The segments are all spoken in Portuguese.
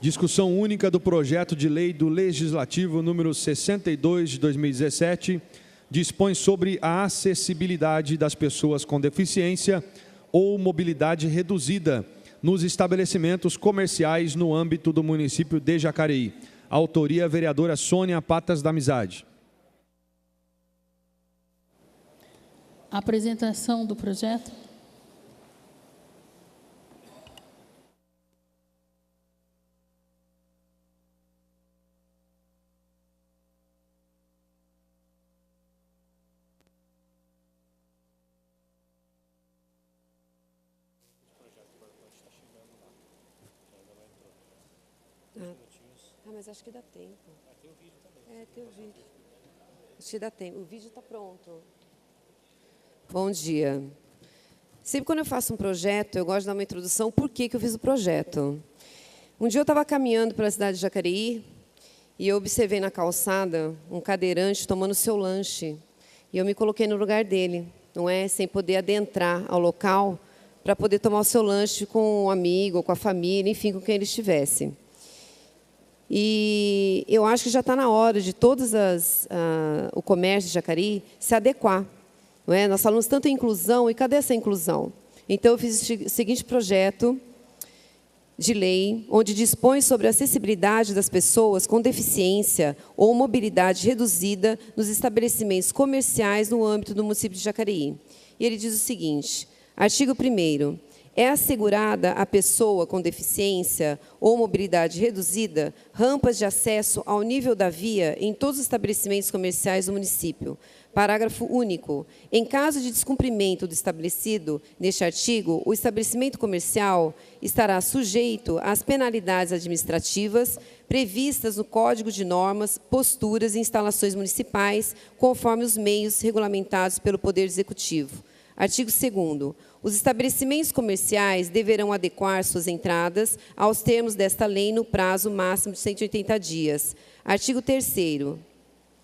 Discussão única do projeto de lei do Legislativo número 62 de 2017, dispõe sobre a acessibilidade das pessoas com deficiência ou mobilidade reduzida nos estabelecimentos comerciais no âmbito do município de Jacareí. Autoria, vereadora Sônia Patas da Amizade. Apresentação do projeto. Mas acho que dá tempo. Tem o vídeo também. Tem o vídeo. Acho que dá tempo. O vídeo está pronto. Bom dia. Sempre quando eu faço um projeto, eu gosto de dar uma introdução por que eu fiz o projeto. Um dia eu estava caminhando pela cidade de Jacareí e eu observei na calçada um cadeirante tomando seu lanche. E eu me coloquei no lugar dele, não é? Sem poder adentrar ao local para poder tomar o seu lanche com um amigo, ou com a família, enfim, com quem ele estivesse. E eu acho que já está na hora de o comércio de Jacareí se adequar. Não é? Nós falamos tanto em inclusão, e cadê essa inclusão? Então, eu fiz o seguinte projeto de lei, onde dispõe sobre a acessibilidade das pessoas com deficiência ou mobilidade reduzida nos estabelecimentos comerciais no âmbito do município de Jacareí. E ele diz o seguinte, artigo 1º, é assegurada à pessoa com deficiência ou mobilidade reduzida rampas de acesso ao nível da via em todos os estabelecimentos comerciais do município. Parágrafo único. Em caso de descumprimento do estabelecido neste artigo, o estabelecimento comercial estará sujeito às penalidades administrativas previstas no Código de Normas, Posturas e Instalações Municipais, conforme os meios regulamentados pelo Poder Executivo. Artigo 2º. Os estabelecimentos comerciais deverão adequar suas entradas aos termos desta lei no prazo máximo de 180 dias. Artigo 3º.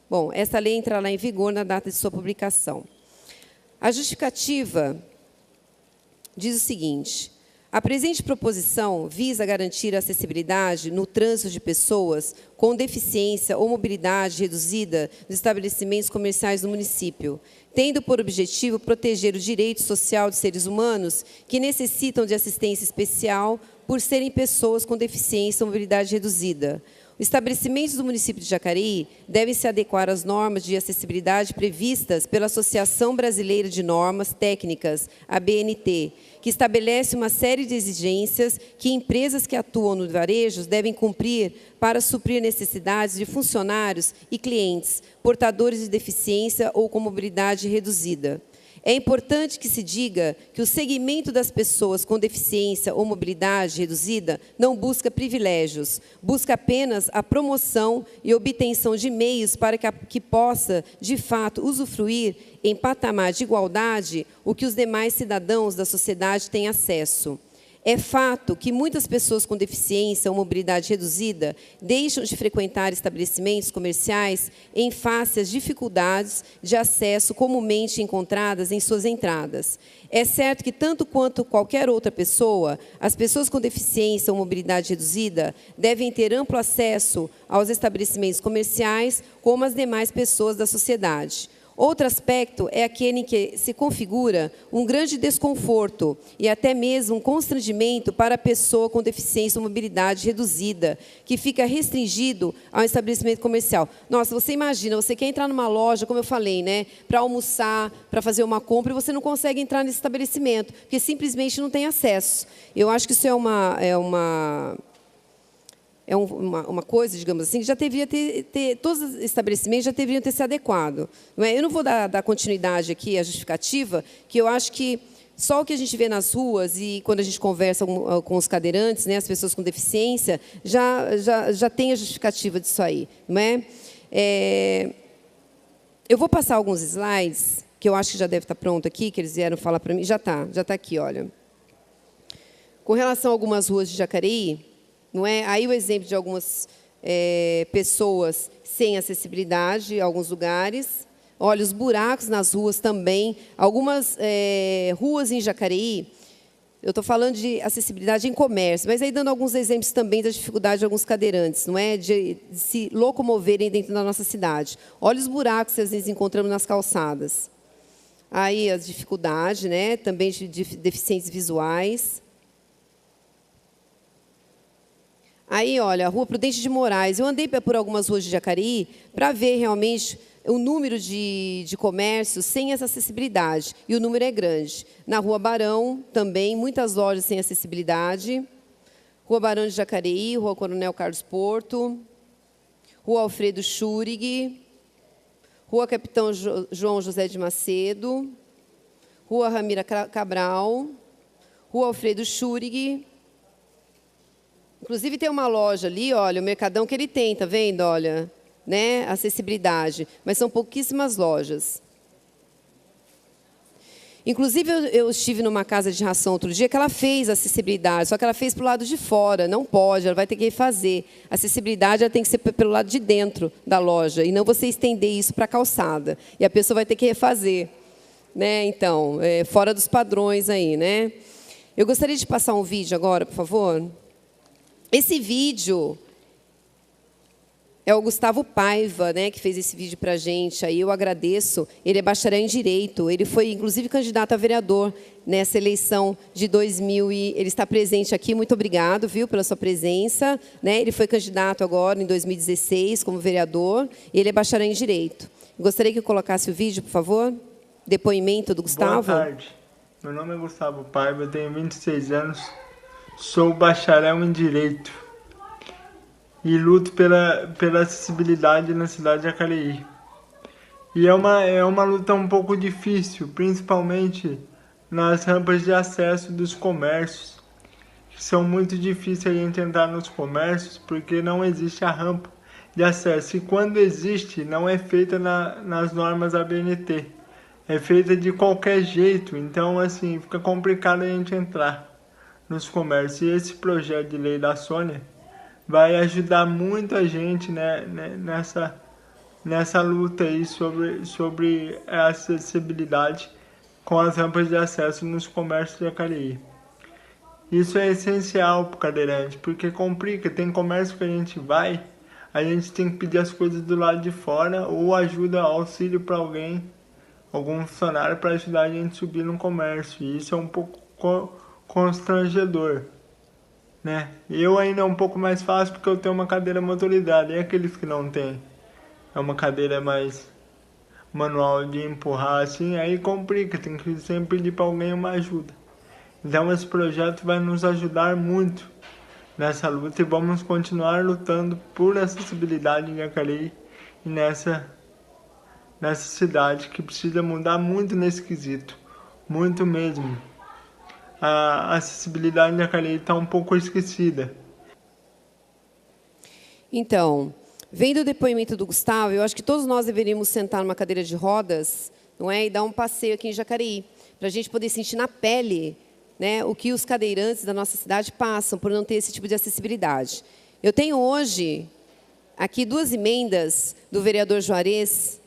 Bom, essa lei entrará em vigor na data de sua publicação. A justificativa diz o seguinte: a presente proposição visa garantir a acessibilidade no trânsito de pessoas com deficiência ou mobilidade reduzida nos estabelecimentos comerciais do município, tendo por objetivo proteger o direito social de seres humanos que necessitam de assistência especial por serem pessoas com deficiência ou mobilidade reduzida. Os estabelecimentos do município de Jacareí devem se adequar às normas de acessibilidade previstas pela Associação Brasileira de Normas Técnicas, ABNT, que estabelece uma série de exigências que empresas que atuam no varejo devem cumprir para suprir necessidades de funcionários e clientes portadores de deficiência ou com mobilidade reduzida. É importante que se diga que o segmento das pessoas com deficiência ou mobilidade reduzida não busca privilégios, busca apenas a promoção e obtenção de meios para que possa, de fato, usufruir em patamar de igualdade o que os demais cidadãos da sociedade têm acesso. É fato que muitas pessoas com deficiência ou mobilidade reduzida deixam de frequentar estabelecimentos comerciais em face às dificuldades de acesso comumente encontradas em suas entradas. É certo que, tanto quanto qualquer outra pessoa, as pessoas com deficiência ou mobilidade reduzida devem ter amplo acesso aos estabelecimentos comerciais, como as demais pessoas da sociedade. Outro aspecto é aquele em que se configura um grande desconforto e até mesmo um constrangimento para a pessoa com deficiência ou mobilidade reduzida, que fica restringido ao estabelecimento comercial. Nossa, você imagina, você quer entrar numa loja, como eu falei, né, para almoçar, para fazer uma compra, e você não consegue entrar nesse estabelecimento, porque simplesmente não tem acesso. Eu acho que isso é uma coisa, digamos assim, que já deveria ter todos os estabelecimentos já deveriam ter se adequado. Não é? Eu não vou dar continuidade aqui à justificativa, que eu acho que só o que a gente vê nas ruas e quando a gente conversa com os cadeirantes, né, as pessoas com deficiência, já tem a justificativa disso aí. Não é? Eu vou passar alguns slides, que eu acho que já deve estar pronto aqui, que eles vieram falar para mim. Já está aqui, olha. Com relação a algumas ruas de Jacareí, não é? Aí o exemplo de algumas pessoas sem acessibilidade em alguns lugares. Olha, os buracos nas ruas também. Algumas ruas em Jacareí, eu estou falando de acessibilidade em comércio, mas aí dando alguns exemplos também da dificuldade de alguns cadeirantes, não é, de se locomoverem dentro da nossa cidade. Olha os buracos que às vezes encontramos nas calçadas. Aí as dificuldades, né, também de deficientes visuais. Aí, olha, a Rua Prudente de Moraes. Eu andei por algumas ruas de Jacareí para ver realmente o número de comércios sem essa acessibilidade. E o número é grande. Na Rua Barão, também, muitas lojas sem acessibilidade. Rua Barão de Jacareí, Rua Coronel Carlos Porto, Rua Alfredo Schurig, Rua Capitão João José de Macedo, Rua Ramira Cabral, Rua Alfredo Schurig. Inclusive, tem uma loja ali, olha, o Mercadão que ele tem, tá vendo? Olha, né, acessibilidade. Mas são pouquíssimas lojas. Inclusive, eu estive numa casa de ração outro dia que ela fez acessibilidade, só que ela fez para o lado de fora, não pode, ela vai ter que refazer. A acessibilidade ela tem que ser pelo lado de dentro da loja, e não você estender isso para a calçada. E a pessoa vai ter que refazer. Né? Então, fora dos padrões aí, né? Eu gostaria de passar um vídeo agora, por favor. Esse vídeo é o Gustavo Paiva, né, que fez esse vídeo para a gente. Aí eu agradeço. Ele é bacharel em Direito. Ele foi, inclusive, candidato a vereador nessa eleição de 2000. Ele está presente aqui. Muito obrigado, viu, pela sua presença. Né? Ele foi candidato agora, em 2016, como vereador. E ele é bacharel em Direito. Gostaria que eu colocasse o vídeo, por favor. Depoimento do Gustavo. Boa tarde. Meu nome é Gustavo Paiva, eu tenho 26 anos. Sou bacharel em Direito e luto pela acessibilidade na cidade de Jacareí. E é uma luta um pouco difícil, principalmente nas rampas de acesso dos comércios, que são muito difíceis de entrar nos comércios porque não existe a rampa de acesso. E quando existe, não é feita nas normas ABNT. É feita de qualquer jeito, então assim, fica complicado a gente entrar nos comércios. E esse projeto de lei da Sônia vai ajudar muito a gente, né, nessa luta aí sobre a acessibilidade com as rampas de acesso nos comércios de Jacareí. Isso é essencial para o cadeirante, porque complica. Tem comércio que a gente tem que pedir as coisas do lado de fora ou ajuda, auxílio para alguém, algum funcionário para ajudar a gente a subir no comércio. E isso é um pouco constrangedor, né? Eu ainda é um pouco mais fácil porque eu tenho uma cadeira motorizada. E aqueles que não têm, é uma cadeira mais manual de empurrar assim, aí complica, tem que sempre pedir para alguém uma ajuda. Então esse projeto vai nos ajudar muito nessa luta e vamos continuar lutando por acessibilidade em Jacareí e nessa cidade que precisa mudar muito nesse quesito, muito mesmo. A acessibilidade em Jacareí está um pouco esquecida. Então, vendo o depoimento do Gustavo, eu acho que todos nós deveríamos sentar numa cadeira de rodas, não é, e dar um passeio aqui em Jacareí, para a gente poder sentir na pele, né, o que os cadeirantes da nossa cidade passam por não ter esse tipo de acessibilidade. Eu tenho hoje aqui 2 emendas do vereador Juarez.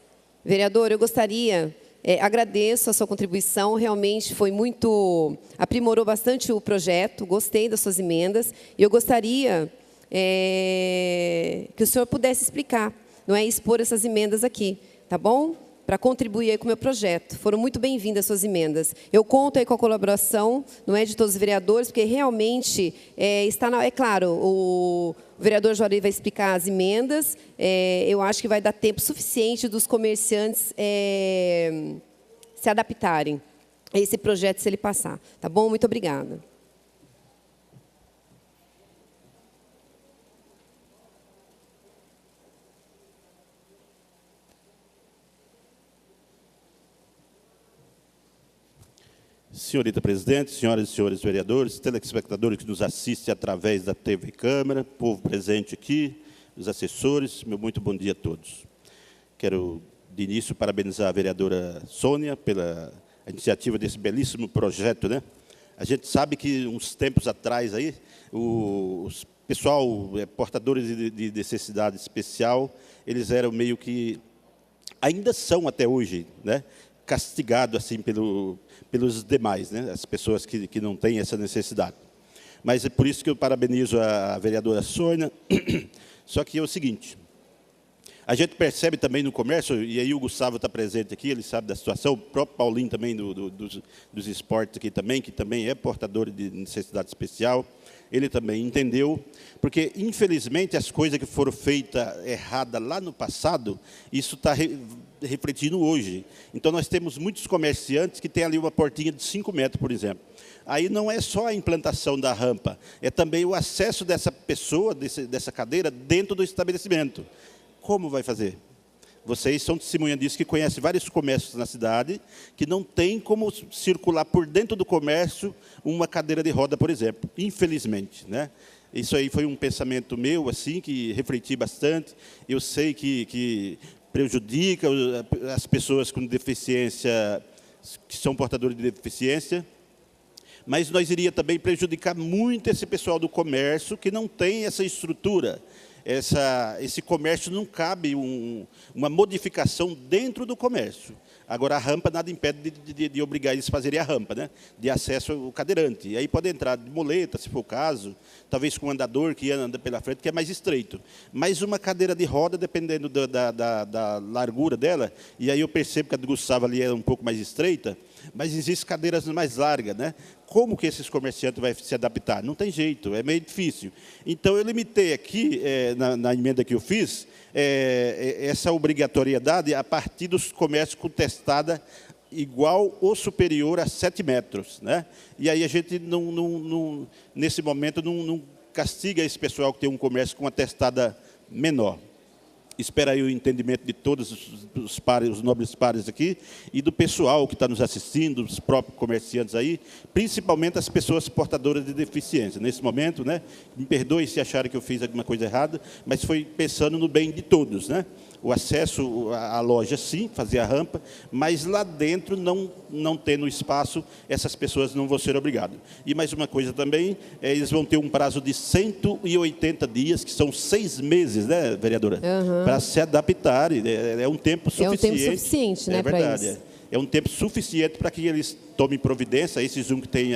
Vereador, eu gostaria, agradeço a sua contribuição, realmente foi muito, aprimorou bastante o projeto, gostei das suas emendas, e eu gostaria que o senhor pudesse explicar, não é, expor essas emendas aqui, tá bom? Para contribuir aí com o meu projeto. Foram muito bem-vindas as suas emendas. Eu conto aí com a colaboração, não é, de todos os vereadores, porque realmente é claro, o vereador Juarez vai explicar as emendas. Eu acho que vai dar tempo suficiente dos comerciantes se adaptarem a esse projeto se ele passar. Tá bom? Muito obrigada. Senhorita Presidente, senhoras e senhores vereadores, telespectadores que nos assistem através da TV Câmara, povo presente aqui, os assessores, meu muito bom dia a todos. Quero, de início, parabenizar a vereadora Sônia pela iniciativa desse belíssimo projeto, né? A gente sabe que, uns tempos atrás, aí, os pessoal portadores de necessidade especial, eles eram meio que, ainda são até hoje, né? castigado assim pelos demais, né? As pessoas que não têm essa necessidade. Mas é por isso que eu parabenizo a vereadora Sônia. Só que é o seguinte, a gente percebe também no comércio, e aí o Gustavo está presente aqui, ele sabe da situação, o próprio Paulinho também dos esportes aqui também, que também é portador de necessidade especial, ele também entendeu, porque infelizmente as coisas que foram feitas erradas lá no passado, isso está refletindo hoje. Então nós temos muitos comerciantes que têm ali uma portinha de 5 metros, por exemplo. Aí não é só a implantação da rampa, é também o acesso dessa pessoa, dessa cadeira, dentro do estabelecimento. Como vai fazer? Vocês são testemunha disso, que conhecem vários comércios na cidade, que não tem como circular por dentro do comércio uma cadeira de roda, por exemplo, infelizmente, né? Isso aí foi um pensamento meu, assim, que refleti bastante. Eu sei que prejudica as pessoas com deficiência, que são portadores de deficiência, mas nós iria também prejudicar muito esse pessoal do comércio que não tem essa estrutura. Esse comércio não cabe uma modificação dentro do comércio. Agora, a rampa nada impede de obrigar eles a fazerem a rampa, né? De acesso ao cadeirante. E aí pode entrar de muleta, se for o caso, talvez com um andador que anda pela frente, que é mais estreito. Mas uma cadeira de roda, dependendo da largura dela, e aí eu percebo que a do Gustavo ali é um pouco mais estreita, mas existem cadeiras mais largas, né? Como que esses comerciantes vão se adaptar? Não tem jeito, é meio difícil. Então, eu limitei aqui, na emenda que eu fiz, essa obrigatoriedade a partir dos comércios com testada igual ou superior a 7 metros. Né? E aí a gente, nesse momento, não castiga esse pessoal que tem um comércio com uma testada menor. Espero aí o entendimento de todos os nobres pares aqui e do pessoal que está nos assistindo, dos próprios comerciantes aí, principalmente as pessoas portadoras de deficiência. Nesse momento, né, me perdoe se acharem que eu fiz alguma coisa errada, mas foi pensando no bem de todos, né? O acesso à loja, sim, fazer a rampa, mas lá dentro, não tendo espaço, essas pessoas não vão ser obrigadas. E mais uma coisa também, eles vão ter um prazo de 180 dias, que são 6 meses, né, vereadora? Uhum. Para se adaptarem. É um tempo suficiente. É um tempo suficiente, né, é verdade, para isso. É um tempo suficiente para que eles tomem providência, esses que têm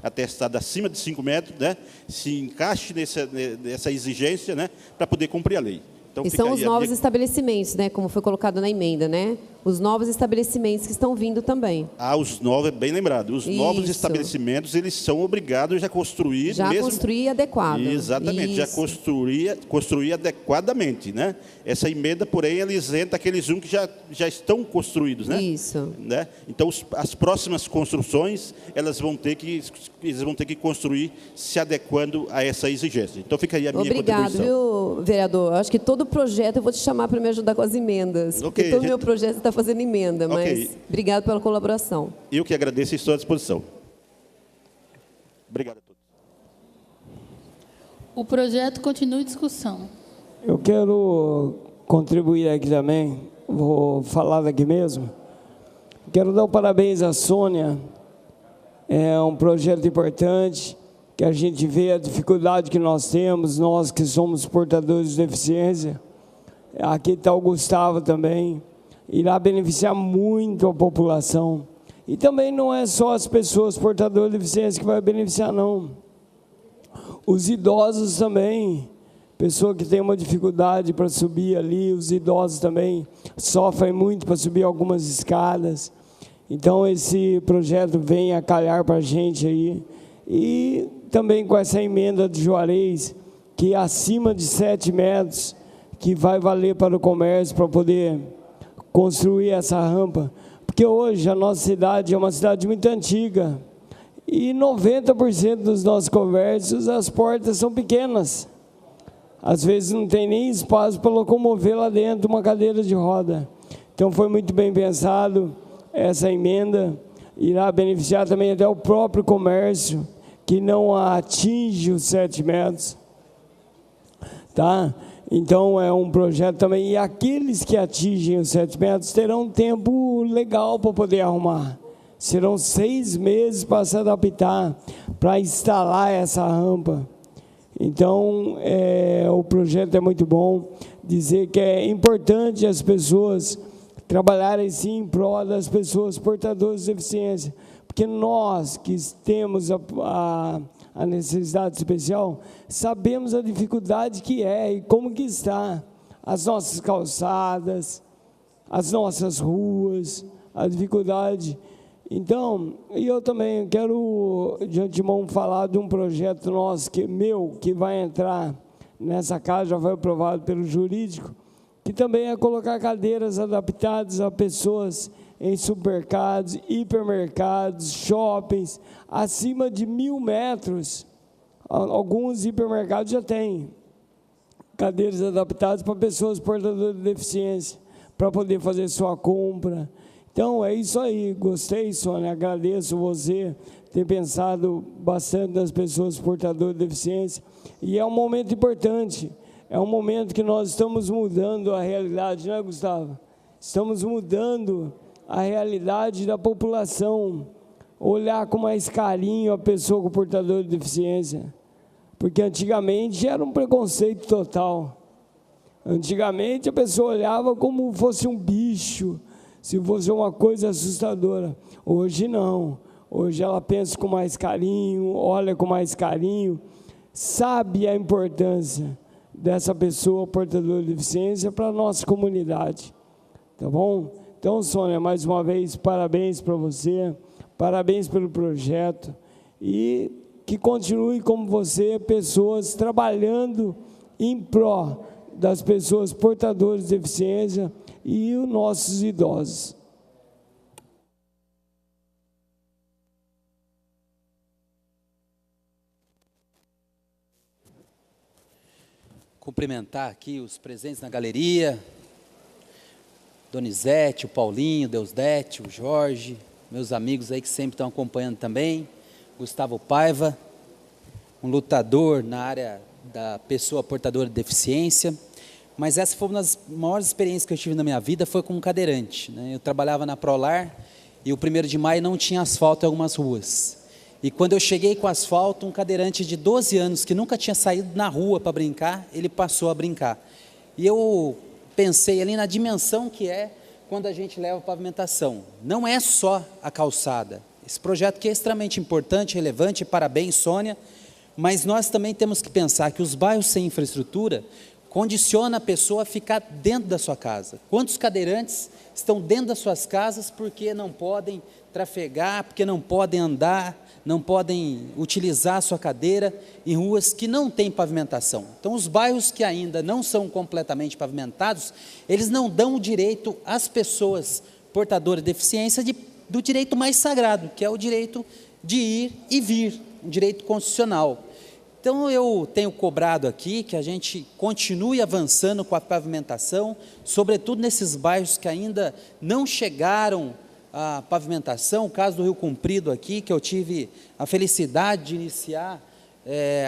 atestado acima de 5 metros, né, se encaixe nessa exigência, né, para poder cumprir a lei. Então, e são os novos estabelecimentos, né, como foi colocado na emenda, né? Os novos estabelecimentos que estão vindo também. Os novos, bem lembrado. Os novos estabelecimentos, eles são obrigados a construir... construir adequado. Exatamente, já construir adequadamente, né? Essa emenda, porém, ela isenta aqueles que já estão construídos, né? Isso. Né? Então, as próximas construções, eles vão ter que construir se adequando a essa exigência. Então, fica aí a minha contribuição. Obrigado, viu, vereador? Eu acho que todo projeto eu vou te chamar para me ajudar com as emendas. Okay, porque todo o meu projeto está fazendo emenda, okay. Mas obrigado pela colaboração. Eu que agradeço e estou à disposição. Obrigado a todos. O projeto continua em discussão. Eu quero contribuir aqui também, vou falar daqui mesmo. Quero dar parabéns à Sônia, é um projeto importante, que a gente vê a dificuldade que nós temos, nós que somos portadores de deficiência. Aqui está o Gustavo também, irá beneficiar muito a população. E também não é só as pessoas portadoras de deficiência que vai beneficiar, não. Os idosos também, pessoa que tem uma dificuldade para subir ali, os idosos também sofrem muito para subir algumas escadas. Então, esse projeto vem a calhar para a gente aí. E também com essa emenda de Juarez, que é acima de 7 metros, que vai valer para o comércio, para poder construir essa rampa. Porque hoje a nossa cidade é uma cidade muito antiga, e 90% dos nossos comércios, as portas são pequenas. Às vezes não tem nem espaço para locomover lá dentro uma cadeira de roda. Então foi muito bem pensado essa emenda, irá beneficiar também até o próprio comércio, que não atinge os 7 metros. Tá? Então é um projeto também, e aqueles que atingem os 7 metros terão um tempo legal para poder arrumar. Serão 6 meses para se adaptar, para instalar essa rampa. Então, o projeto é muito bom. Dizer que é importante as pessoas trabalharem sim em prol das pessoas portadoras de deficiência, porque nós que temos a necessidade especial, sabemos a dificuldade que é e como que está as nossas calçadas, as nossas ruas, a dificuldade. Então, eu também quero de antemão falar de um projeto nosso, que vai entrar nessa casa, já foi aprovado pelo jurídico, que também é colocar cadeiras adaptadas a pessoas em supermercados, hipermercados, shoppings, acima de 1.000 metros. Alguns hipermercados já têm cadeiras adaptadas para pessoas portadoras de deficiência, para poder fazer sua compra. Então, é isso aí. Gostei, Sônia, agradeço você ter pensado bastante nas pessoas portadoras de deficiência. E é um momento importante, é um momento que nós estamos mudando a realidade, não é, Gustavo? Estamos mudando a realidade da população, olhar com mais carinho a pessoa com portador de deficiência, porque antigamente era um preconceito total. Antigamente a pessoa olhava como fosse um bicho, se fosse uma coisa assustadora. Hoje não, hoje ela pensa com mais carinho, olha com mais carinho, sabe a importância dessa pessoa portadora de deficiência para a nossa comunidade, tá bom? Então, Sônia, mais uma vez, parabéns para você, parabéns pelo projeto, e que continue como você, pessoas trabalhando em pró das pessoas portadoras de deficiência e os nossos idosos. Cumprimentar aqui os presentes na galeria, Donizete, o Paulinho, Deusdete, o Jorge, meus amigos aí que sempre estão acompanhando também, Gustavo Paiva, um lutador na área da pessoa portadora de deficiência, mas essa foi uma das maiores experiências que eu tive na minha vida, foi como cadeirante, né? Eu trabalhava na Prolar e o 1º de maio não tinha asfalto em algumas ruas, e quando eu cheguei com asfalto, um cadeirante de 12 anos, que nunca tinha saído na rua para brincar, ele passou a brincar, e eu pensei ali na dimensão que é quando a gente leva a pavimentação. Não é só a calçada. Esse projeto que é extremamente importante, relevante, parabéns, Sônia, mas nós também temos que pensar que os bairros sem infraestrutura condiciona a pessoa a ficar dentro da sua casa. Quantos cadeirantes estão dentro das suas casas porque não podem trafegar, porque não podem andar, não podem utilizar a sua cadeira em ruas que não têm pavimentação. Então, os bairros que ainda não são completamente pavimentados, eles não dão o direito às pessoas portadoras de deficiência do direito mais sagrado, que é o direito de ir e vir, um direito constitucional. Então, eu tenho cobrado aqui que a gente continue avançando com a pavimentação, sobretudo nesses bairros que ainda não chegaram a pavimentação. O caso do Rio Comprido aqui, que eu tive a felicidade de iniciar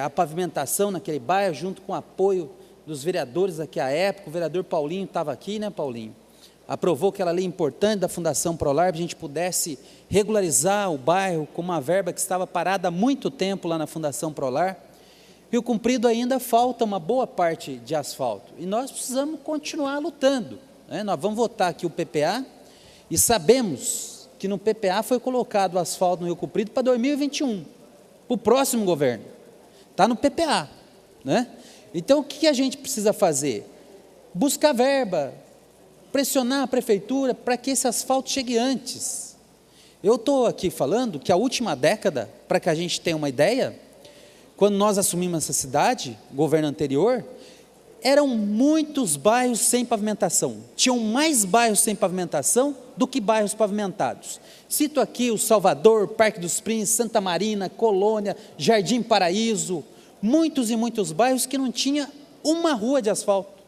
a pavimentação naquele bairro, junto com o apoio dos vereadores aqui à época. O vereador Paulinho estava aqui, né, Paulinho? Aprovou aquela lei importante da Fundação Prolar, para a gente pudesse regularizar o bairro com uma verba que estava parada há muito tempo lá na Fundação Prolar. Rio Comprido ainda falta uma boa parte de asfalto, e nós precisamos continuar lutando, né? Nós vamos votar aqui o PPA, e sabemos que no PPA foi colocado o asfalto no Rio Comprido para 2021, para o próximo governo, está no PPA, né? Então, o que a gente precisa fazer? Buscar verba, pressionar a prefeitura para que esse asfalto chegue antes. Eu estou aqui falando que a última década, para que a gente tenha uma ideia, quando nós assumimos essa cidade, governo anterior, eram muitos bairros sem pavimentação. Tinham mais bairros sem pavimentação do que bairros pavimentados. Cito aqui o Salvador, Parque dos Príncipes, Santa Marina, Colônia, Jardim Paraíso, muitos e muitos bairros que não tinha uma rua de asfalto.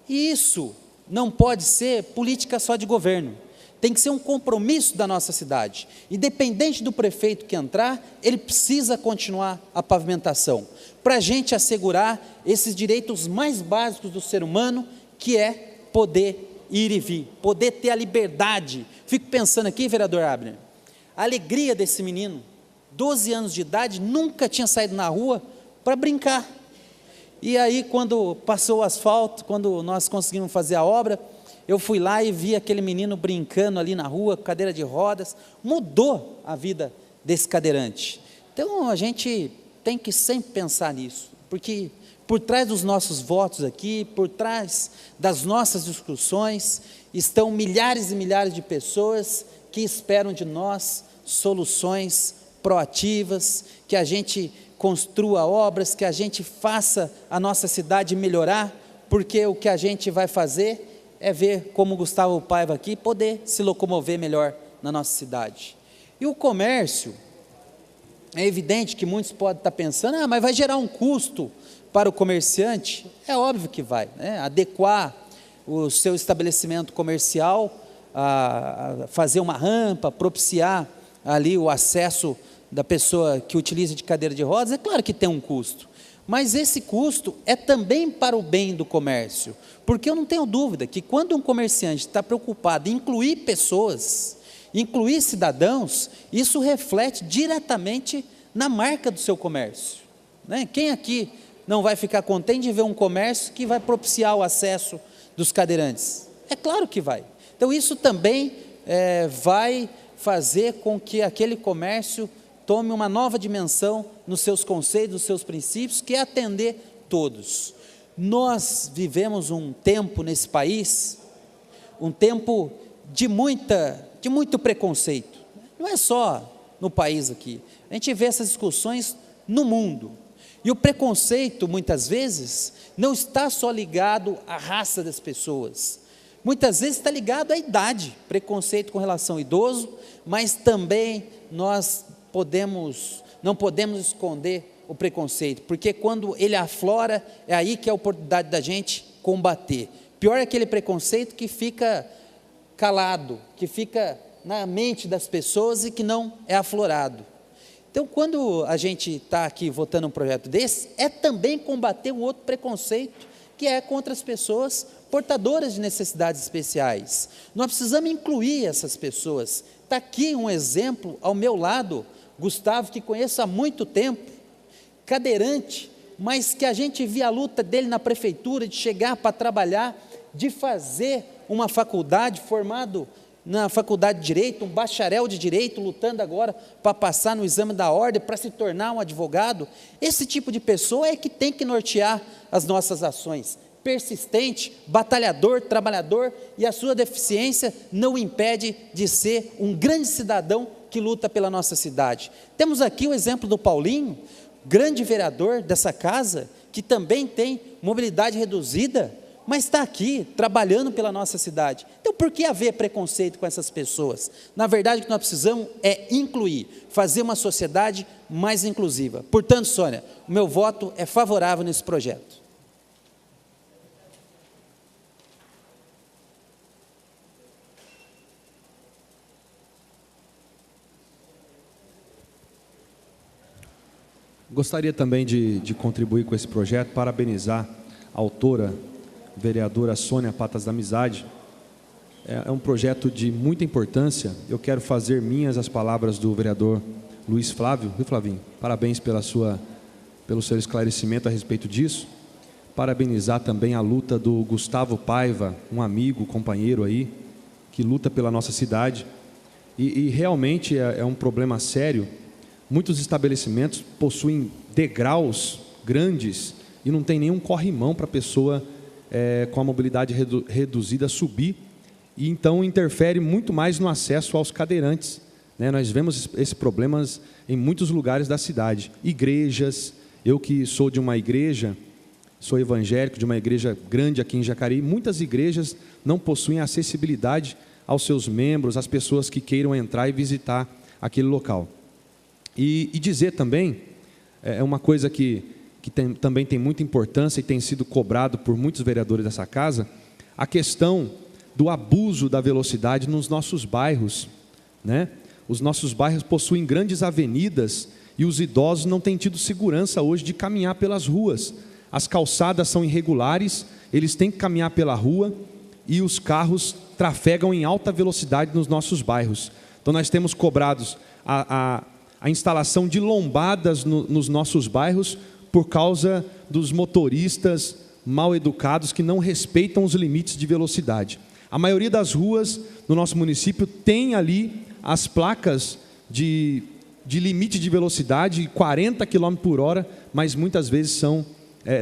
E isso não pode ser política só de governo. Tem que ser um compromisso da nossa cidade. Independente do prefeito que entrar, ele precisa continuar a pavimentação, para a gente assegurar esses direitos mais básicos do ser humano, que é poder ir e vir, poder ter a liberdade. Fico pensando aqui, vereador Abner, a alegria desse menino, 12 anos de idade, nunca tinha saído na rua para brincar. E aí, quando passou o asfalto, quando nós conseguimos fazer a obra, eu fui lá e vi aquele menino brincando ali na rua, com cadeira de rodas, mudou a vida desse cadeirante. Então, a gente tem que sempre pensar nisso, porque por trás dos nossos votos aqui, por trás das nossas discussões, estão milhares e milhares de pessoas que esperam de nós soluções proativas, que a gente construa obras, que a gente faça a nossa cidade melhorar, porque o que a gente vai fazer é ver, como Gustavo Paiva aqui, poder se locomover melhor na nossa cidade. E o comércio, é evidente que muitos podem estar pensando, mas vai gerar um custo para o comerciante. É óbvio que vai, né? Adequar o seu estabelecimento comercial, a fazer uma rampa, propiciar ali o acesso da pessoa que utiliza de cadeira de rodas, é claro que tem um custo, mas esse custo é também para o bem do comércio, porque eu não tenho dúvida que quando um comerciante está preocupado em incluir pessoas, incluir cidadãos, isso reflete diretamente na marca do seu comércio, né? Quem aqui não vai ficar contente de ver um comércio que vai propiciar o acesso dos cadeirantes? É claro que vai. Então isso também vai fazer com que aquele comércio tome uma nova dimensão nos seus conceitos, nos seus princípios, que é atender todos. Nós vivemos um tempo nesse país, um tempo de muito preconceito. Não é só no país aqui. A gente vê essas discussões no mundo. E o preconceito, muitas vezes, não está só ligado à raça das pessoas. Muitas vezes está ligado à idade, preconceito com relação ao idoso, mas também nós não podemos esconder o preconceito, porque quando ele aflora, é aí que é a oportunidade da gente combater. Pior é aquele preconceito que fica calado, que fica na mente das pessoas e que não é aflorado. Então, quando a gente está aqui votando um projeto desse, é também combater um outro preconceito, que é contra as pessoas portadoras de necessidades especiais. Nós precisamos incluir essas pessoas. Está aqui um exemplo ao meu lado, Gustavo, que conheço há muito tempo, cadeirante, mas que a gente via a luta dele na prefeitura, de chegar para trabalhar, de fazer uma faculdade, formado na faculdade de Direito, um bacharel de Direito, lutando agora para passar no exame da ordem, para se tornar um advogado. Esse tipo de pessoa é que tem que nortear as nossas ações. Persistente, batalhador, trabalhador, e a sua deficiência não o impede de ser um grande cidadão que luta pela nossa cidade. Temos aqui o exemplo do Paulinho, grande vereador dessa casa, que também tem mobilidade reduzida, mas está aqui trabalhando pela nossa cidade. Então, por que haver preconceito com essas pessoas? Na verdade, o que nós precisamos é incluir, fazer uma sociedade mais inclusiva. Portanto, Sônia, o meu voto é favorável nesse projeto. Gostaria também de contribuir com esse projeto, parabenizar a autora, vereadora Sônia Patas da Amizade. É um projeto de muita importância. Eu quero fazer minhas as palavras do vereador Luiz Flávio. Viu, Flavinho? Parabéns pelo seu esclarecimento a respeito disso. Parabenizar também a luta do Gustavo Paiva, um amigo, companheiro aí, que luta pela nossa cidade. E realmente é um problema sério. Muitos estabelecimentos possuem degraus grandes e não tem nenhum corrimão para a pessoa com a mobilidade reduzida subir, e então interfere muito mais no acesso aos cadeirantes, né? Nós vemos esses problemas em muitos lugares da cidade. Igrejas, eu que sou de uma igreja, sou evangélico, de uma igreja grande aqui em Jacareí, muitas igrejas não possuem acessibilidade aos seus membros, às pessoas que queiram entrar e visitar aquele local. E dizer também, é uma coisa que também tem muita importância e tem sido cobrado por muitos vereadores dessa casa, a questão do abuso da velocidade nos nossos bairros, né? Os nossos bairros possuem grandes avenidas e os idosos não têm tido segurança hoje de caminhar pelas ruas. As calçadas são irregulares, eles têm que caminhar pela rua e os carros trafegam em alta velocidade nos nossos bairros. Então nós temos cobrados a instalação de lombadas nos nossos bairros por causa dos motoristas mal educados que não respeitam os limites de velocidade. A maioria das ruas no nosso município tem ali as placas de limite de velocidade, 40 km por hora, mas muitas vezes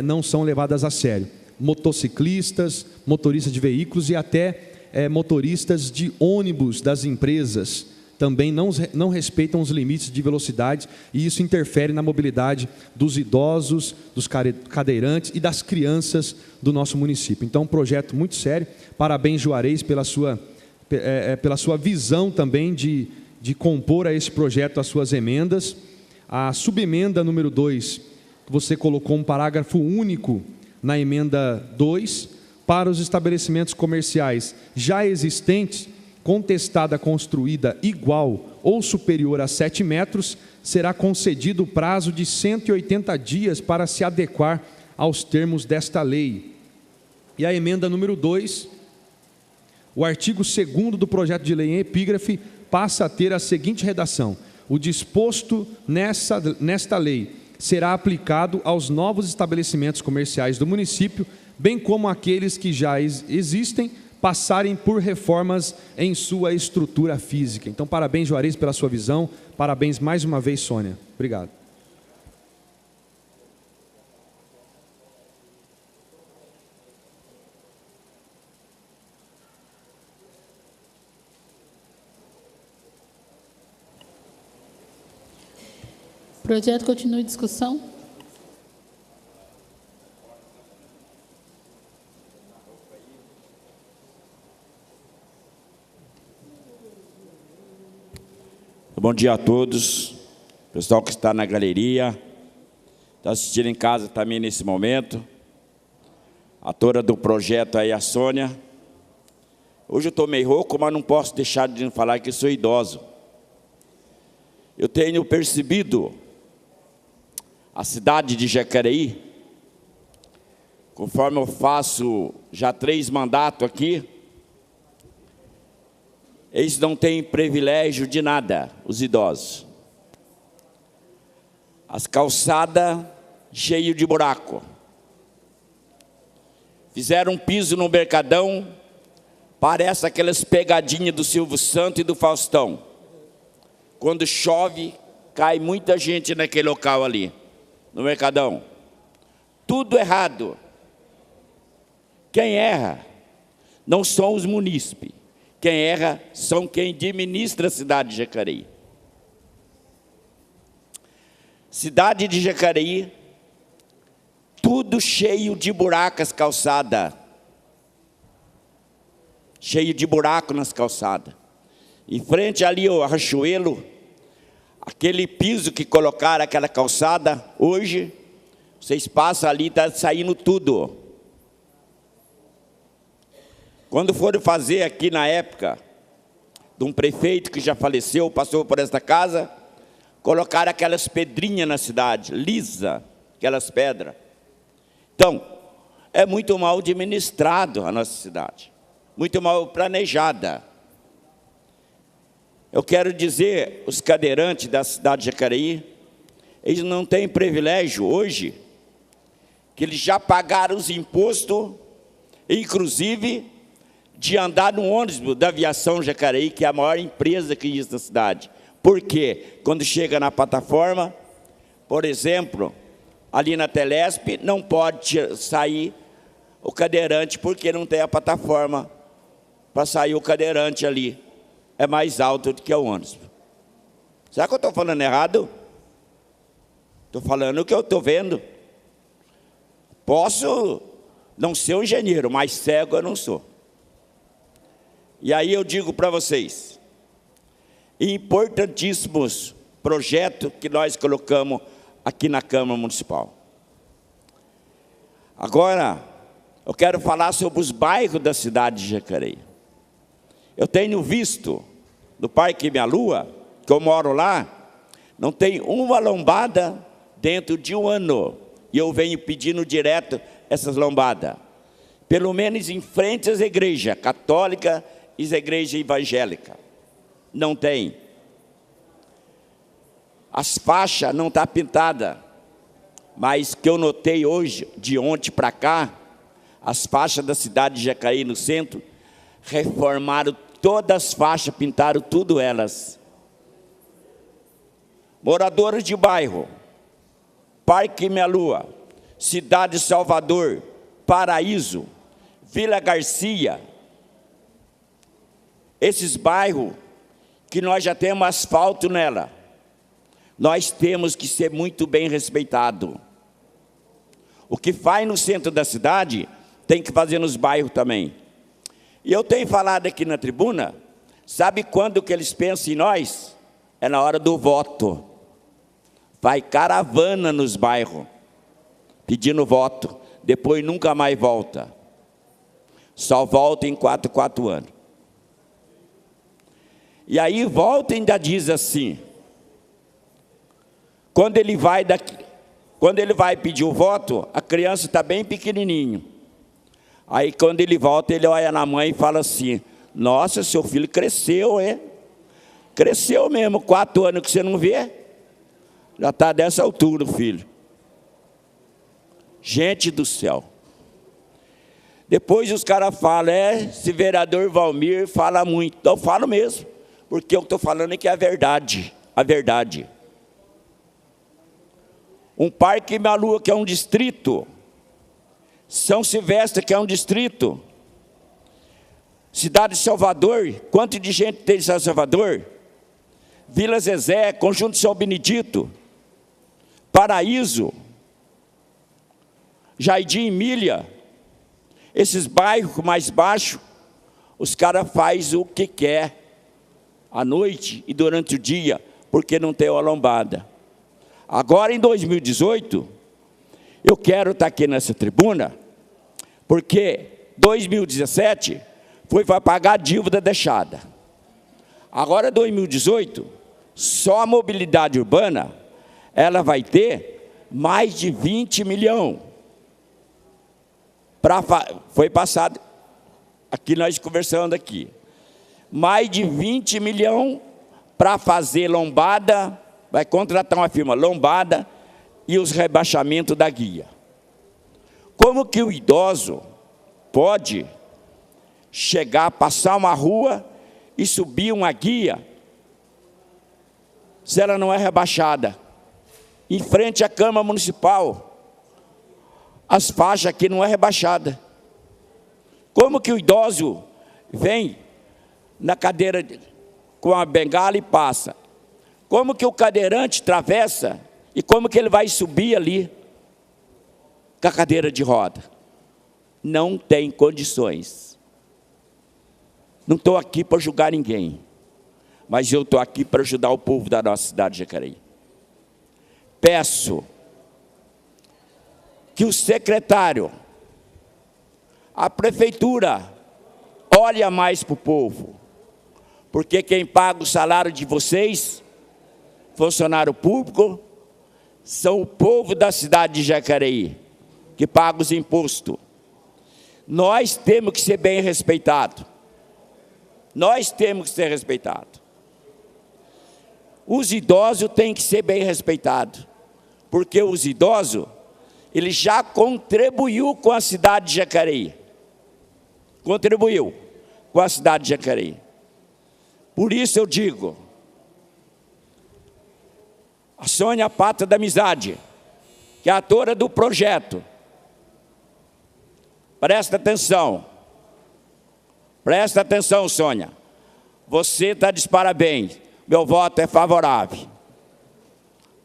não são levadas a sério. Motociclistas, motoristas de veículos e até motoristas de ônibus das empresas também não respeitam os limites de velocidade, e isso interfere na mobilidade dos idosos, dos cadeirantes e das crianças do nosso município. Então, um projeto muito sério. Parabéns, Juarez, pela sua visão também de compor a esse projeto as suas emendas. A subemenda número 2, você colocou um parágrafo único na emenda 2, para os estabelecimentos comerciais já existentes, contestada construída igual ou superior a 7 metros, será concedido o prazo de 180 dias para se adequar aos termos desta lei. E a emenda número 2, o artigo 2º do projeto de lei em epígrafe passa a ter a seguinte redação: o disposto nesta lei será aplicado aos novos estabelecimentos comerciais do município, bem como aqueles que já existem, passarem por reformas em sua estrutura física. Então, parabéns, Juarez, pela sua visão. Parabéns mais uma vez, Sônia. Obrigado. O projeto continua em discussão. Bom dia a todos, pessoal que está na galeria, está assistindo em casa também nesse momento, a autora do projeto aí, a Sônia. Hoje eu estou meio rouco, mas não posso deixar de falar que sou idoso. Eu tenho percebido a cidade de Jacareí, conforme eu faço já 3 mandatos aqui, eles não têm privilégio de nada, os idosos. As calçadas cheias de buraco. Fizeram um piso no Mercadão, parece aquelas pegadinhas do Silvio Santos e do Faustão. Quando chove, cai muita gente naquele local ali, no Mercadão. Tudo errado. Quem erra não são os munícipes. Quem erra são quem administra a cidade de Jacareí. Cidade de Jacareí, tudo cheio de buracos, calçada. Cheio de buraco nas calçadas. Em frente ali ao Riachuelo, aquele piso que colocaram aquela calçada, hoje, vocês passam ali, está saindo tudo. Quando foram fazer aqui na época, de um prefeito que já faleceu, passou por esta casa, colocaram aquelas pedrinhas na cidade, lisa, aquelas pedras. Então, é muito mal administrado a nossa cidade, muito mal planejada. Eu quero dizer, os cadeirantes da cidade de Jacareí, eles não têm privilégio hoje, que eles já pagaram os impostos, inclusive de andar no ônibus da Aviação Jacareí, que é a maior empresa que existe na cidade. Por quê? Quando chega na plataforma, por exemplo, ali na Telesp, não pode sair o cadeirante, porque não tem a plataforma para sair o cadeirante ali. É mais alto do que o ônibus. Será que eu estou falando errado? Estou falando o que eu estou vendo. Posso não ser um engenheiro, mas cego eu não sou. E aí eu digo para vocês, importantíssimos projetos que nós colocamos aqui na Câmara Municipal. Agora, eu quero falar sobre os bairros da cidade de Jacareí. Eu tenho visto, no Parque Minha Lua, que eu moro lá, não tem uma lombada dentro de um ano. E eu venho pedindo direto essas lombadas. Pelo menos em frente às igrejas católicas e às igrejas evangélicas. Não tem. As faixas não estão pintadas. Mas que eu notei hoje, de ontem para cá, as faixas da cidade de Jacareí no centro, reformaram todas as faixas, pintaram tudo elas. Moradores de bairro, Parque Minha Lua, Cidade Salvador, Paraíso, Vila Garcia, esses bairros que nós já temos asfalto nela, nós temos que ser muito bem respeitado. O que faz no centro da cidade, tem que fazer nos bairros também. E eu tenho falado aqui na tribuna, sabe quando que eles pensam em nós? É na hora do voto. Vai caravana nos bairros, pedindo voto, depois nunca mais volta. Só volta em 4 anos. E aí volta e ainda diz assim, quando ele vai pedir o voto, a criança está bem pequenininho. Aí quando ele volta, ele olha na mãe e fala assim, nossa, seu filho cresceu, é? Cresceu mesmo, 4 anos que você não vê. Já está dessa altura, o filho. Gente do céu. Depois os caras falam, esse vereador Valmir fala muito. Eu falo mesmo, porque eu estou falando é que é a verdade. A verdade. Um Parque Minha Lua, que é um distrito. São Silvestre, que é um distrito. Cidade de Salvador, quanto de gente tem em São Salvador? Vila Zezé, Conjunto São Benedito, Paraíso, Jardim Emília, esses bairros mais baixos, os caras fazem o que quer, à noite e durante o dia, porque não tem uma lombada. Agora, em 2018, eu quero estar aqui nessa tribuna, porque 2017 foi para pagar a dívida deixada. Agora, 2018, só a mobilidade urbana, ela vai ter mais de 20 milhões. Foi passado, aqui nós conversando aqui, mais de 20 milhões para fazer lombada, vai contratar uma firma lombada e os rebaixamentos da guia. Como que o idoso pode chegar, passar uma rua e subir uma guia se ela não é rebaixada? Em frente à Câmara Municipal, as faixas aqui não é rebaixada. Como que o idoso vem na cadeira com a bengala e passa? Como que o cadeirante atravessa e como que ele vai subir ali com a cadeira de roda? Não tem condições. Não estou aqui para julgar ninguém, mas eu estou aqui para ajudar o povo da nossa cidade de Jacareí. Peço que o secretário, a prefeitura, olhe mais para o povo, porque quem paga o salário de vocês, funcionário público, são o povo da cidade de Jacareí, que paga os impostos. Nós temos que ser bem respeitados. Nós temos que ser respeitados. Os idosos têm que ser bem respeitados, porque os idosos, ele já contribuiu com a cidade de Jacareí. Contribuiu com a cidade de Jacareí. Por isso eu digo, a Sônia Pata da Amizade, que é a autora do projeto, presta atenção, Sônia, você está de parabéns, meu voto é favorável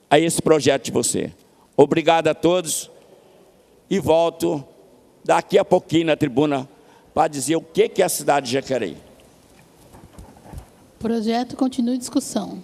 a esse projeto de você. Obrigado a todos e volto daqui a pouquinho na tribuna para dizer o que é a cidade de Jacareí. O projeto continua em discussão.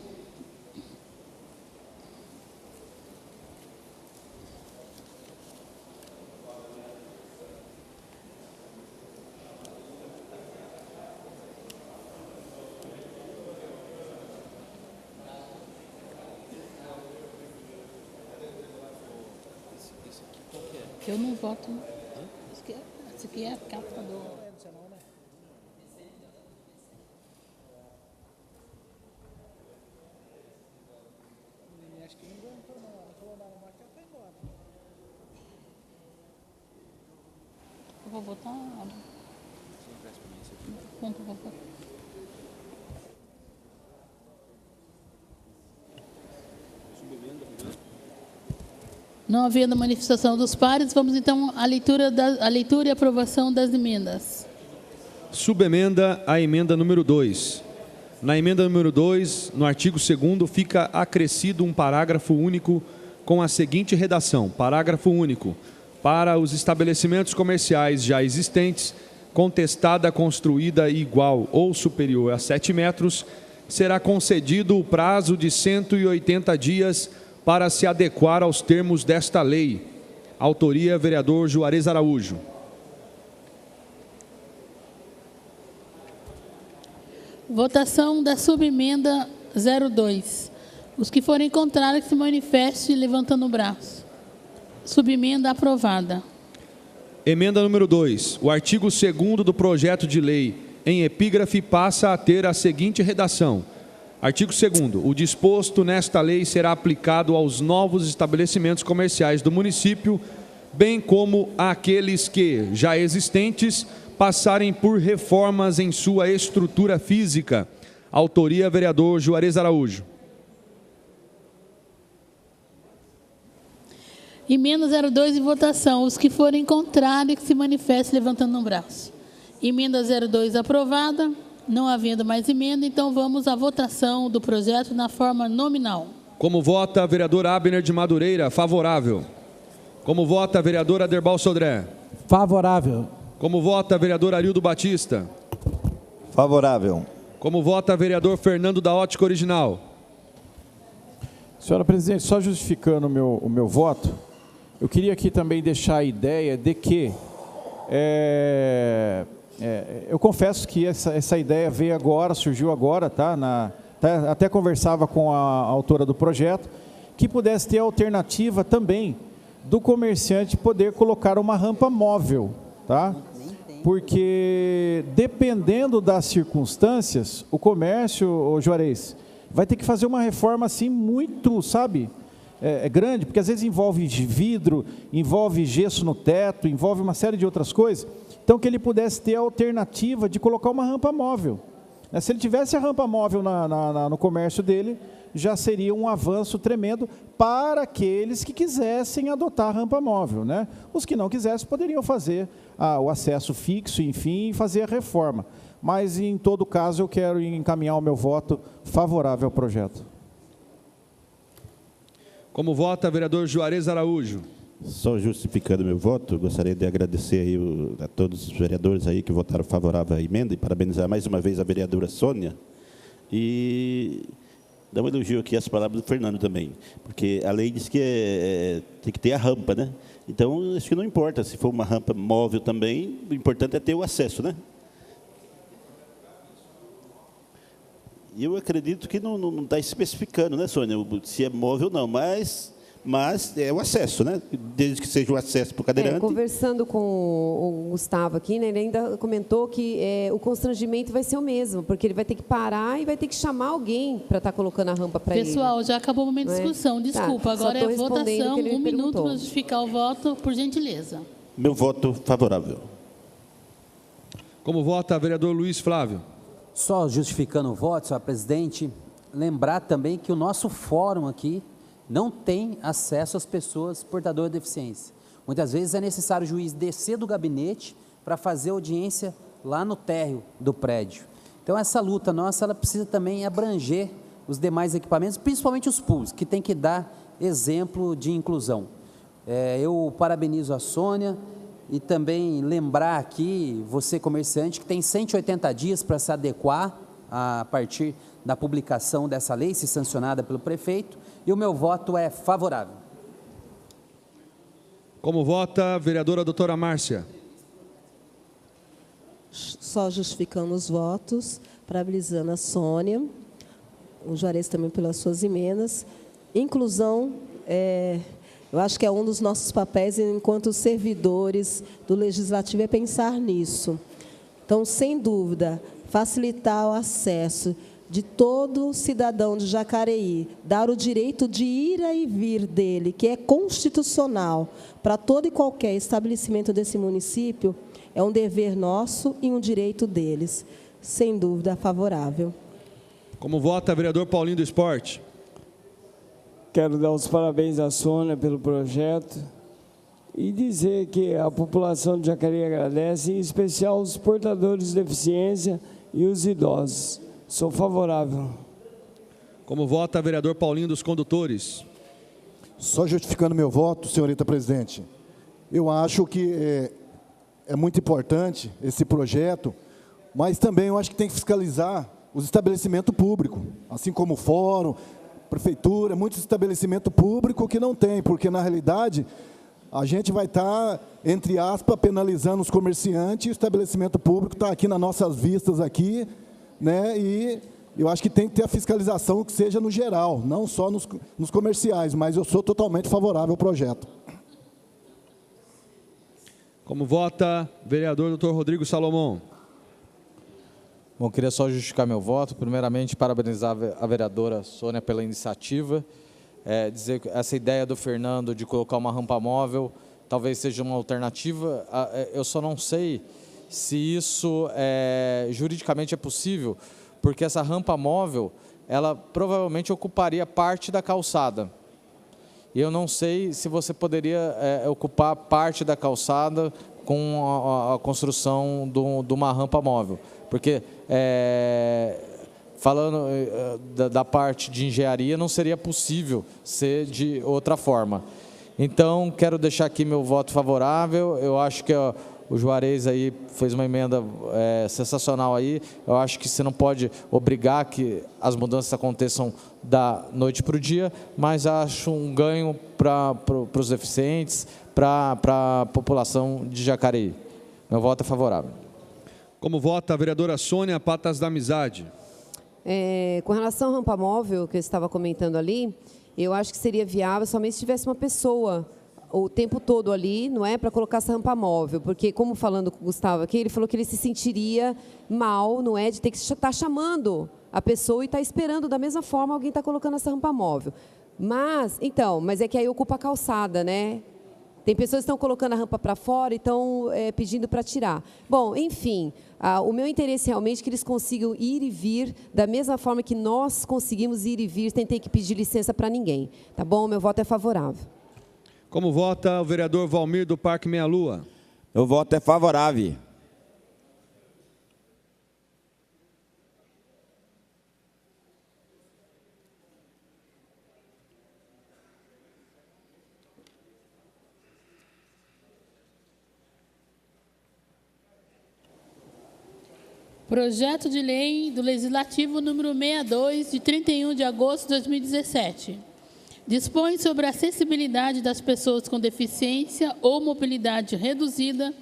Eu não voto. Esse aqui é a capa do... Eu vou votar. Não havendo manifestação dos pares, vamos então à leitura e aprovação das emendas. Subemenda à emenda número 2. Na emenda número 2, no artigo 2º, fica acrescido um parágrafo único com a seguinte redação. Parágrafo único. Para os estabelecimentos comerciais já existentes, contestada construída igual ou superior a 7 metros, será concedido o prazo de 180 dias para se adequar aos termos desta lei. Autoria, vereador Juarez Araújo. Votação da subemenda 02. Os que forem contrários, que se manifestem levantando o braço. Subemenda aprovada. Emenda número 2. O artigo 2º do projeto de lei, em epígrafe, passa a ter a seguinte redação. Artigo 2º. O disposto nesta lei será aplicado aos novos estabelecimentos comerciais do município, bem como àqueles que, já existentes, passarem por reformas em sua estrutura física. Autoria, vereador Juarez Araújo. Emenda 02 em votação. Os que forem contrários, que se manifestem levantando um braço. Emenda 02 aprovada. Não havendo mais emenda, então vamos à votação do projeto na forma nominal. Como vota a vereadora Abner de Madureira? Favorável. Como vota a vereadora Aderbal Sodré? Favorável. Como vota a vereadora Arildo Batista? Favorável. Como vota o vereador Fernando da Ótica Original? Senhora presidente, só justificando o meu voto, eu queria aqui também deixar a ideia de que eu confesso que essa ideia veio agora, surgiu agora, até conversava com a autora do projeto, que pudesse ter a alternativa também do comerciante poder colocar uma rampa móvel, tá? Porque dependendo das circunstâncias, o comércio, ô Juarez, vai ter que fazer uma reforma assim muito, sabe, grande, porque às vezes envolve vidro, envolve gesso no teto, envolve uma série de outras coisas. Então, que ele pudesse ter a alternativa de colocar uma rampa móvel. Se ele tivesse a rampa móvel no comércio dele, já seria um avanço tremendo para aqueles que quisessem adotar a rampa móvel, né? Os que não quisessem poderiam fazer o acesso fixo, enfim, e fazer a reforma. Mas, em todo caso, eu quero encaminhar o meu voto favorável ao projeto. Como vota o vereador Juarez Araújo? Só justificando meu voto, gostaria de agradecer aí a todos os vereadores aí que votaram favorável à emenda e parabenizar mais uma vez a vereadora Sônia e dar um elogio aqui às palavras do Fernando também, porque a lei diz que tem que ter a rampa, né? Então, acho que não importa se for uma rampa móvel também, o importante é ter o acesso, né? E eu acredito que não está especificando, né, Sônia, se é móvel ou não, mas é o acesso, né? Desde que seja o acesso para o cadeirante. Conversando com o Gustavo aqui, né, ele ainda comentou que o constrangimento vai ser o mesmo, porque ele vai ter que parar e vai ter que chamar alguém para estar colocando a rampa para ele. Pessoal, já acabou o momento de discussão. Desculpa, agora é votação. Um minuto para justificar o voto, por gentileza. Meu voto favorável. Como vota o vereador Luiz Flávio? Só justificando o voto, senhor presidente, lembrar também que o nosso fórum aqui não tem acesso às pessoas portadoras de deficiência. Muitas vezes é necessário o juiz descer do gabinete para fazer audiência lá no térreo do prédio. Então, essa luta nossa, ela precisa também abranger os demais equipamentos, principalmente os pools, que tem que dar exemplo de inclusão. Eu parabenizo a Sônia e também lembrar aqui, você comerciante, que tem 180 dias para se adequar a partir da publicação dessa lei, se sancionada pelo prefeito, e o meu voto é favorável. Como vota a vereadora doutora Márcia? Só justificando os votos, parabenizando a Sônia, o Juarez também pelas suas emendas. Inclusão, eu acho que é um dos nossos papéis enquanto servidores do Legislativo é pensar nisso. Então, sem dúvida, facilitar o acesso de todo cidadão de Jacareí, dar o direito de ir e vir dele, que é constitucional para todo e qualquer estabelecimento desse município, é um dever nosso e um direito deles. Sem dúvida, favorável. Como vota, vereador Paulinho do Esporte? Quero dar os parabéns à Sônia pelo projeto e dizer que a população de Jacareí agradece, em especial os portadores de deficiência e os idosos. Sou favorável. Como vota, vereador Paulinho dos Condutores? Só justificando meu voto, senhorita presidente, eu acho que é muito importante esse projeto, mas também eu acho que tem que fiscalizar os estabelecimentos públicos, assim como o fórum, prefeitura, muitos estabelecimentos públicos que não tem, porque na realidade a gente vai estar, entre aspas, penalizando os comerciantes, e o estabelecimento público está aqui nas nossas vistas aqui, né? E eu acho que tem que ter a fiscalização que seja no geral, não só nos comerciais, mas eu sou totalmente favorável ao projeto. Como vota, vereador Dr. Rodrigo Salomão? Bom, queria só justificar meu voto. Primeiramente, parabenizar a vereadora Sônia pela iniciativa. Dizer que essa ideia do Fernando de colocar uma rampa móvel talvez seja uma alternativa. Eu só não sei se isso juridicamente é possível, porque essa rampa móvel, ela provavelmente ocuparia parte da calçada. E eu não sei se você poderia ocupar parte da calçada com a construção de uma rampa móvel. Porque, falando da parte de engenharia, não seria possível ser de outra forma. Então, quero deixar aqui meu voto favorável. Eu acho que o Juarez aí fez uma emenda sensacional aí. Eu acho que você não pode obrigar que as mudanças aconteçam da noite para o dia, mas acho um ganho para os deficientes, para a população de Jacareí. Meu voto é favorável. Como vota a vereadora Sônia Patas da Amizade? Com relação à rampa móvel, que eu estava comentando ali, eu acho que seria viável somente se tivesse uma pessoa o tempo todo ali, não é, para colocar essa rampa móvel, porque, como falando com o Gustavo aqui, ele falou que ele se sentiria mal, não é, de ter que estar chamando a pessoa e estar esperando da mesma forma alguém estar colocando essa rampa móvel. Mas é que aí ocupa a calçada, né? Tem pessoas que estão colocando a rampa para fora e estão pedindo para tirar. Bom, enfim, o meu interesse realmente é que eles consigam ir e vir da mesma forma que nós conseguimos ir e vir, sem ter que pedir licença para ninguém. Tá bom? Meu voto é favorável. Como vota o vereador Valmir do Parque Meia Lua? Meu voto é favorável. Projeto de lei do Legislativo número 62, de 31 de agosto de 2017. Dispõe sobre a acessibilidade das pessoas com deficiência ou mobilidade reduzida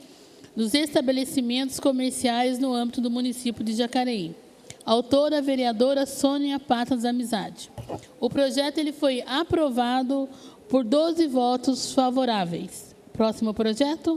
nos estabelecimentos comerciais no âmbito do município de Jacareí. Autora, a vereadora Sônia Patas da Amizade. O projeto ele foi aprovado por 12 votos favoráveis. Próximo projeto.